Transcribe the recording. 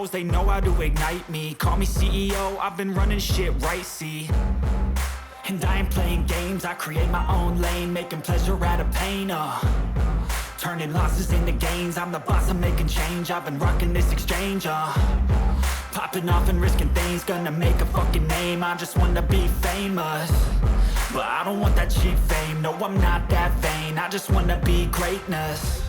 pros, they know how to ignite me. Call me CEO, I've been running shit right, see. And I ain't playing games, I create my own lane, making pleasure out of pain, turning losses into gains, I'm the boss, I'm making change, I've been rocking this exchange, popping off and risking things, gonna make a fucking name, I just wanna be famous. But I don't want that cheap fame, no I'm not that vain, I just wanna be greatness.